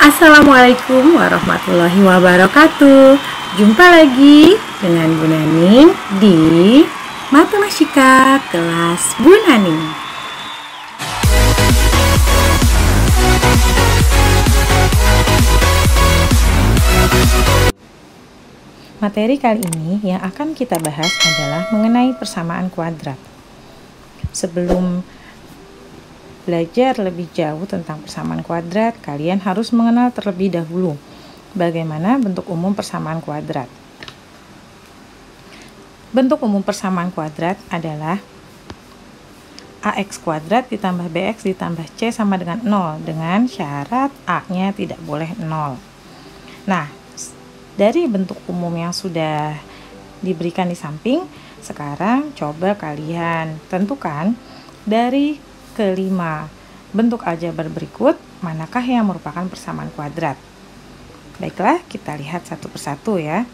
Assalamualaikum warahmatullahi wabarakatuh. Jumpa lagi dengan Bu Naning di Matematika kelas Bu Naning. Materi kali ini yang akan kita bahas adalah mengenai persamaan kuadrat. Sebelum belajar lebih jauh tentang persamaan kuadrat, kalian harus mengenal terlebih dahulu bagaimana bentuk umum persamaan kuadrat. Bentuk umum persamaan kuadrat adalah ax kuadrat ditambah bx ditambah c sama dengan 0 dengan syarat a-nya tidak boleh 0. Nah, dari bentuk umum yang sudah diberikan di samping, sekarang coba kalian tentukan dari kelima bentuk aljabar berikut manakah yang merupakan persamaan kuadrat. Baiklah, kita lihat satu persatu ya.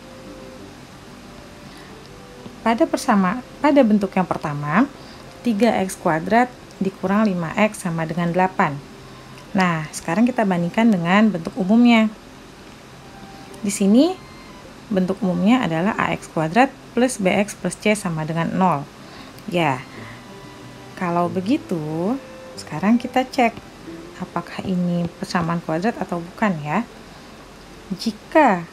Pada bentuk yang pertama, 3x kuadrat dikurang 5x sama dengan 8. Nah, sekarang kita bandingkan dengan bentuk umumnya. Di sini bentuk umumnya adalah ax kuadrat plus bx plus c sama dengan 0. Ya, kalau begitu, sekarang kita cek apakah ini persamaan kuadrat atau bukan ya. Jika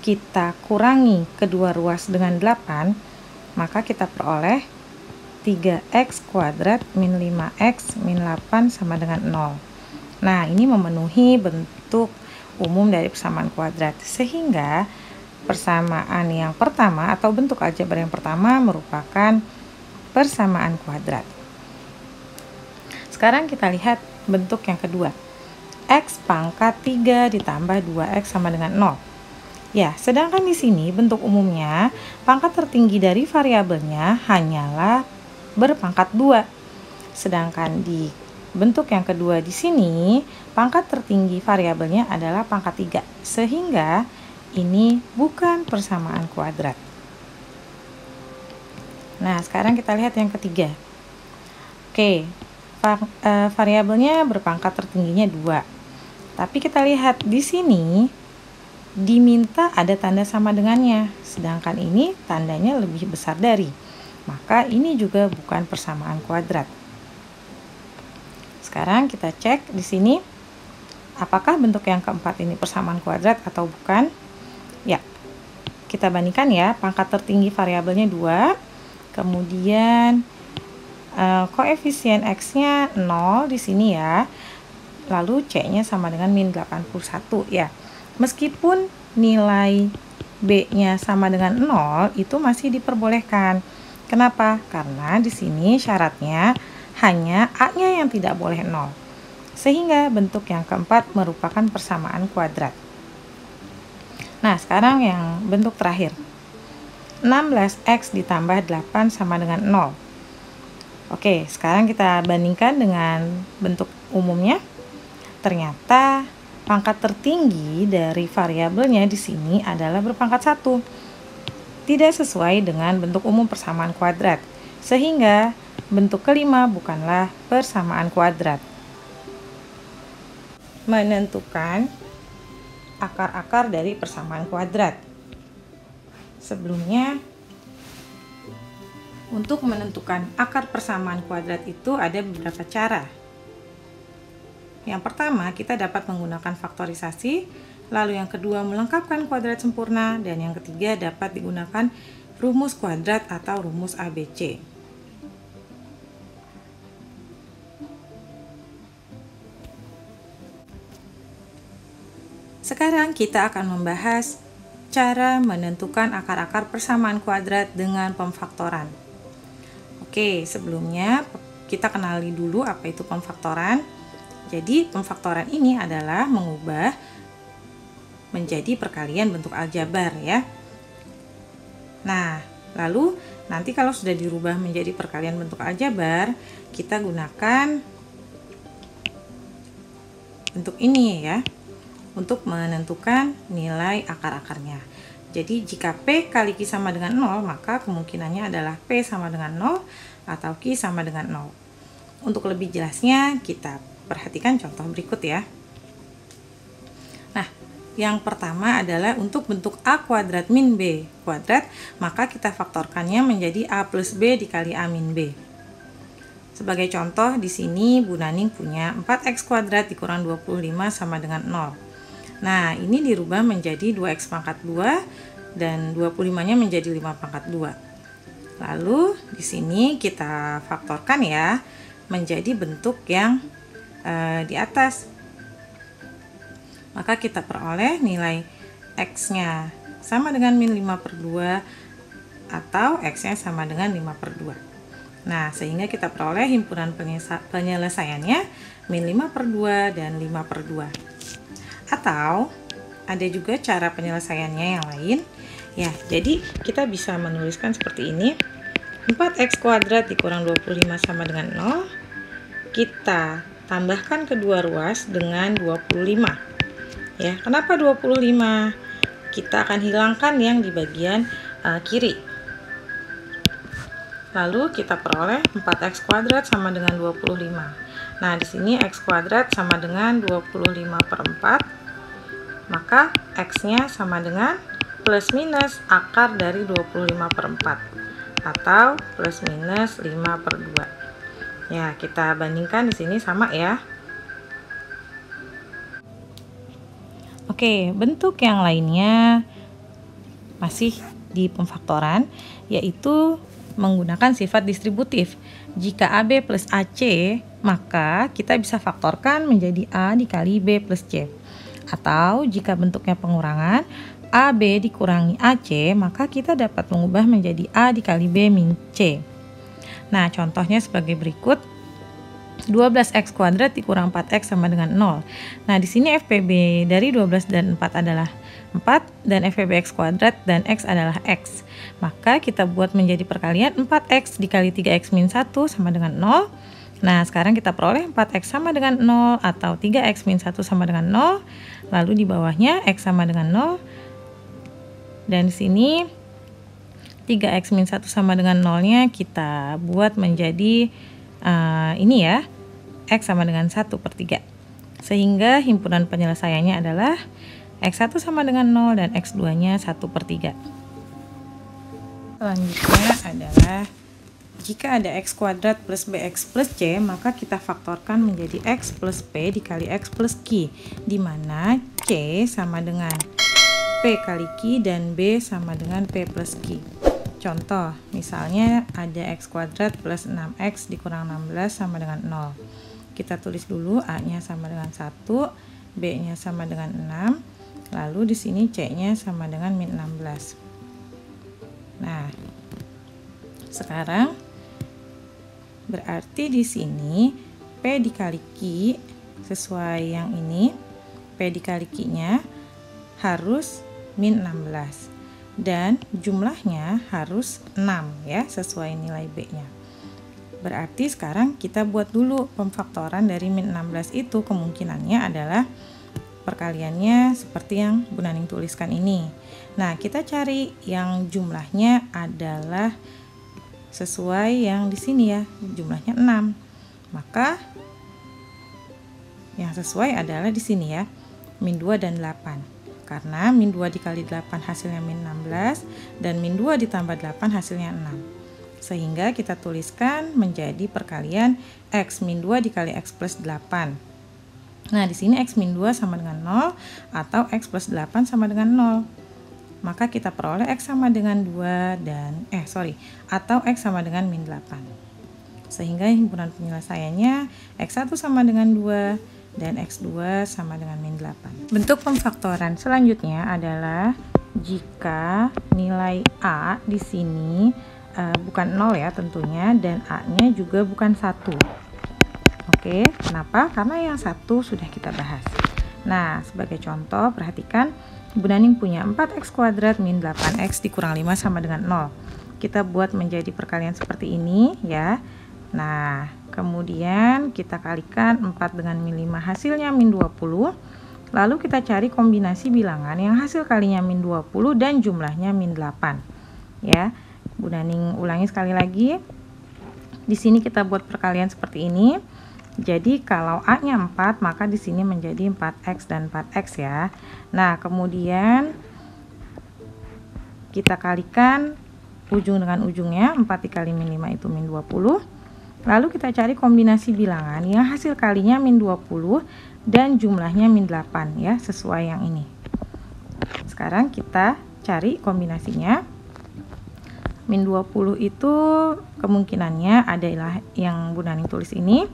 kita kurangi kedua ruas dengan 8, maka kita peroleh 3x kuadrat min 5x min 8 sama dengan 0. Nah, ini memenuhi bentuk umum dari persamaan kuadrat, sehingga persamaan yang pertama atau bentuk aljabar yang pertama merupakan persamaan kuadrat. Sekarang kita lihat bentuk yang kedua. X pangkat 3 ditambah 2x sama dengan 0. Ya, sedangkan di sini bentuk umumnya pangkat tertinggi dari variabelnya hanyalah berpangkat 2. Sedangkan di bentuk yang kedua di sini pangkat tertinggi variabelnya adalah pangkat 3. Sehingga ini bukan persamaan kuadrat. Nah, sekarang kita lihat yang ketiga. Oke, variabelnya berpangkat tertingginya 2. Tapi kita lihat di sini diminta ada tanda sama dengannya, sedangkan ini tandanya lebih besar dari. Maka ini juga bukan persamaan kuadrat. Sekarang kita cek di sini apakah bentuk yang keempat ini persamaan kuadrat atau bukan? Ya. Kita bandingkan ya, pangkat tertinggi variabelnya 2. Kemudian koefisien x-nya 0 di sini ya. Lalu c-nya sama dengan min 81 ya. Meskipun nilai b-nya sama dengan 0, itu masih diperbolehkan. Kenapa? Karena di sini syaratnya hanya a-nya yang tidak boleh 0. Sehingga bentuk yang keempat merupakan persamaan kuadrat. Nah, sekarang yang bentuk terakhir. 16x ditambah 8 sama dengan 0. Oke, sekarang kita bandingkan dengan bentuk umumnya. Ternyata pangkat tertinggi dari variabelnya di sini adalah berpangkat 1. Tidak sesuai dengan bentuk umum persamaan kuadrat. Sehingga bentuk kelima bukanlah persamaan kuadrat. Menentukan akar-akar dari persamaan kuadrat. Sebelumnya, untuk menentukan akar persamaan kuadrat itu ada beberapa cara. Yang pertama, kita dapat menggunakan faktorisasi, lalu yang kedua melengkapkan kuadrat sempurna, dan yang ketiga dapat digunakan rumus kuadrat atau rumus ABC. Sekarang kita akan membahas cara menentukan akar-akar persamaan kuadrat dengan pemfaktoran. Oke, sebelumnya kita kenali dulu apa itu pemfaktoran. Jadi, pemfaktoran ini adalah mengubah menjadi perkalian bentuk aljabar ya. Nah, lalu nanti kalau sudah dirubah menjadi perkalian bentuk aljabar, kita gunakan bentuk ini ya, untuk menentukan nilai akar-akarnya. Jadi jika P kali Q sama dengan 0, maka kemungkinannya adalah P sama dengan 0 atau Q sama dengan 0. Untuk lebih jelasnya, kita perhatikan contoh berikut ya. Yang pertama adalah untuk bentuk A kuadrat min B kuadrat, maka kita faktorkannya menjadi A plus B dikali A min B. Sebagai contoh, di sini Bu Naning punya 4x kuadrat dikurang 25 sama dengan 0. Nah, ini dirubah menjadi 2x pangkat 2 dan 25-nya menjadi 5 pangkat 2. Lalu di sini kita faktorkan ya menjadi bentuk yang di atas. Maka kita peroleh nilai x-nya sama dengan min 5 per 2 atau x-nya sama dengan 5 per 2. Nah, sehingga kita peroleh himpunan penyelesaiannya min 5 per 2 dan 5 per 2. Atau ada juga cara penyelesaiannya yang lain. Ya, jadi kita bisa menuliskan seperti ini. 4x kuadrat dikurang 25 sama dengan 0. Kita tambahkan kedua ruas dengan 25. Ya, kenapa 25? Kita akan hilangkan yang di bagian kiri. Lalu kita peroleh 4x kuadrat sama dengan 25. Nah, di sini x kuadrat sama dengan 25 per 4. Maka x-nya sama dengan plus minus akar dari 25 per 4 atau plus minus 5 per 2. Ya, kita bandingkan di sini sama ya. Oke, bentuk yang lainnya masih di pemfaktoran, yaitu menggunakan sifat distributif. Jika AB plus AC, maka kita bisa faktorkan menjadi A dikali B plus C. Atau jika bentuknya pengurangan, AB dikurangi AC, maka kita dapat mengubah menjadi A dikali B min C. Nah, contohnya sebagai berikut. 12x kuadrat dikurang 4x sama dengan 0. Nah, di sini FPB dari 12 dan 4 adalah 4 dan FPB x kuadrat dan x adalah x. Maka kita buat menjadi perkalian 4x dikali 3x min 1 sama dengan 0. Nah, sekarang kita peroleh 4x sama dengan 0 atau 3x min 1 sama dengan 0. Lalu di bawahnya x sama dengan 0. Dan di sini 3x min 1 sama dengan 0-nya kita buat menjadi ini ya, x sama dengan 1 per 3. Sehingga himpunan penyelesaiannya adalah x1 sama dengan 0 dan x2-nya 1 per 3. Selanjutnya adalah jika ada x kuadrat plus bx plus c, maka kita faktorkan menjadi x plus p dikali x plus q, di mana c sama dengan p kali q dan b sama dengan p plus q. Contoh, misalnya ada x kuadrat plus 6x dikurang 16 sama dengan 0. Kita tulis dulu a-nya sama dengan 1, b-nya sama dengan 6, lalu di sini c-nya sama dengan min 16. Nah, sekarang berarti di sini p dikali q sesuai yang ini, p dikali q-nya harus min 16. Dan jumlahnya harus 6 ya, sesuai nilai B-nya. Berarti sekarang kita buat dulu pemfaktoran dari min 16 itu, kemungkinannya adalah perkaliannya seperti yang Bu Naning tuliskan ini. Nah, kita cari yang jumlahnya adalah sesuai yang di sini ya, jumlahnya 6. Maka yang sesuai adalah di sini ya, min 2 dan 8. Karena min 2 dikali 8 hasilnya min 16 dan min 2 ditambah 8 hasilnya 6. Sehingga kita tuliskan menjadi perkalian x min 2 dikali x plus 8. Nah, di sini x min 2 sama dengan 0 atau x plus 8 sama dengan 0. Maka kita peroleh x sama dengan 2 dan atau x sama dengan min 8. Sehingga himpunan penyelesaiannya x1 sama dengan 2 dan x2 sama dengan min 8. Bentuk pemfaktoran selanjutnya adalah jika nilai A di sini bukan 0 ya tentunya, dan A-nya juga bukan 1. Oke, kenapa? Karena yang 1 sudah kita bahas. Nah, sebagai contoh, perhatikan Bu Naning punya 4x kuadrat min 8x dikurang 5 sama dengan 0. Kita buat menjadi perkalian seperti ini ya. Nah, kemudian kita kalikan 4 dengan min 5 hasilnya min 20. Lalu kita cari kombinasi bilangan yang hasil kalinya min 20 dan jumlahnya min 8. Ya, Bu Naning ulangi sekali lagi. Di sini kita buat perkalian seperti ini. Jadi kalau A-nya 4, maka di sini menjadi 4X dan 4X ya. Nah, kemudian kita kalikan ujung dengan ujungnya, 4 dikali min 5 itu min 20. Lalu kita cari kombinasi bilangan yang hasil kalinya min 20 dan jumlahnya min 8 ya, sesuai yang ini. Sekarang kita cari kombinasinya. Min 20 itu kemungkinannya adalah yang Bu Naning tulis ini.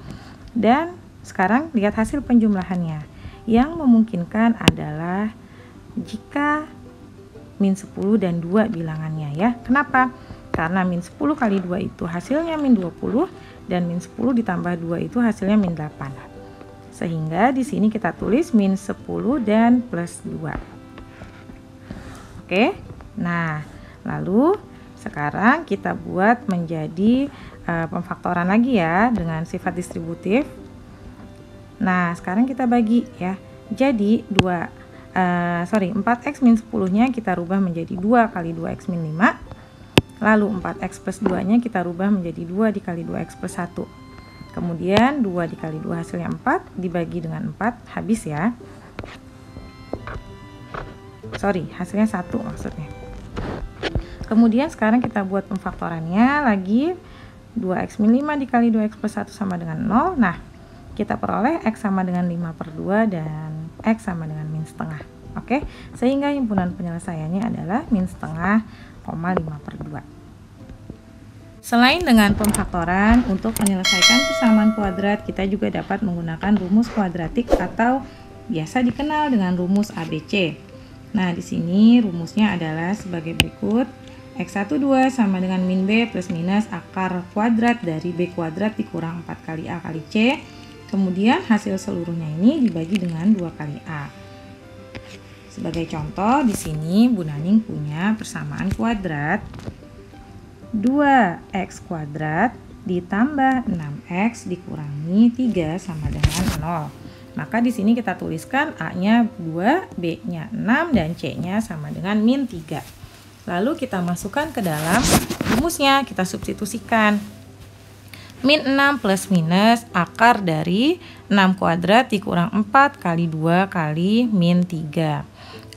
Dan sekarang lihat hasil penjumlahannya. Yang memungkinkan adalah jika min 10 dan 2 bilangannya ya. Kenapa? Karena min 10 kali 2 itu hasilnya min 20 dan min 10 ditambah 2 itu hasilnya min 8. Sehingga di sini kita tulis min 10 dan plus 2. Oke. Nah, lalu sekarang kita buat menjadi pemfaktoran lagi ya dengan sifat distributif. Nah, sekarang kita bagi ya. Jadi 4x min 10-nya kita rubah menjadi 2 kali 2x min 5. Lalu 4x plus 2-nya kita rubah menjadi 2 dikali 2x plus 1. Kemudian 2 dikali 2 hasilnya 4, dibagi dengan 4, habis ya. Hasilnya 1 maksudnya. Kemudian sekarang kita buat pemfaktorannya lagi. 2x min 5 dikali 2x plus 1 sama dengan 0. Nah, kita peroleh x sama dengan 5 per 2 dan x sama dengan min setengah. Oke, sehingga himpunan penyelesaiannya adalah min setengah, 5 per 2. Selain dengan pemfaktoran, untuk menyelesaikan persamaan kuadrat, kita juga dapat menggunakan rumus kuadratik atau biasa dikenal dengan rumus ABC. Nah, di sini rumusnya adalah sebagai berikut. X12 sama dengan min B plus minus akar kuadrat dari B kuadrat dikurang 4 kali A kali C. Kemudian hasil seluruhnya ini dibagi dengan 2 kali A. Sebagai contoh, di sini Bu Naning punya persamaan kuadrat 2x kuadrat ditambah 6x dikurangi 3 sama dengan 0. Maka di sini kita tuliskan A-nya 2, B-nya 6, dan C-nya sama dengan min 3. Lalu kita masukkan ke dalam rumusnya, kita substitusikan. Min 6 plus minus akar dari 6 kuadrat dikurang 4 kali 2 kali min 3.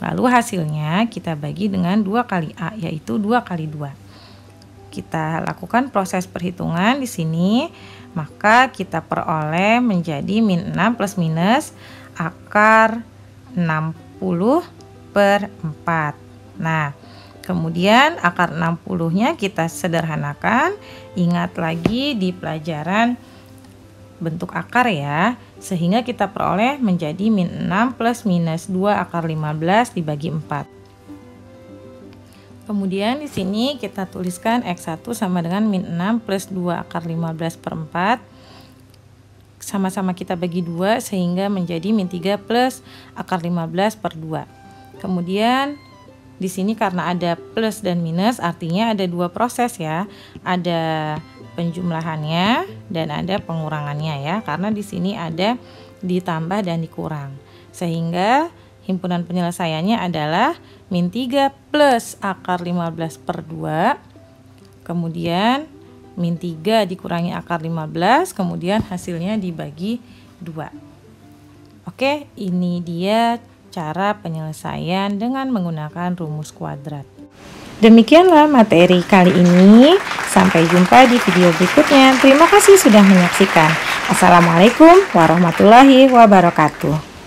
Lalu hasilnya kita bagi dengan 2 kali A, yaitu 2 kali 2. Kita lakukan proses perhitungan di sini, maka kita peroleh menjadi min 6 plus minus akar 60 per 4. Nah, kemudian akar 60-nya kita sederhanakan. Ingat lagi di pelajaran bentuk akar ya. Sehingga kita peroleh menjadi min 6 plus minus 2 akar 15 dibagi 4. Kemudian di sini kita tuliskan X1 sama dengan min 6 plus 2 akar 15 per 4. Sama-sama kita bagi 2 sehingga menjadi min 3 plus akar 15 per 2. Kemudian di sini karena ada plus dan minus artinya ada dua proses ya. Ada penjumlahannya dan ada pengurangannya ya. Karena di sini ada ditambah dan dikurang. Sehingga himpunan penyelesaiannya adalah min 3 plus akar 15 per 2. Kemudian min 3 dikurangi akar 15. Kemudian hasilnya dibagi 2. Oke, ini dia cara penyelesaian dengan menggunakan rumus kuadrat. Demikianlah materi kali ini. Sampai jumpa di video berikutnya. Terima kasih sudah menyaksikan. Assalamualaikum warahmatullahi wabarakatuh.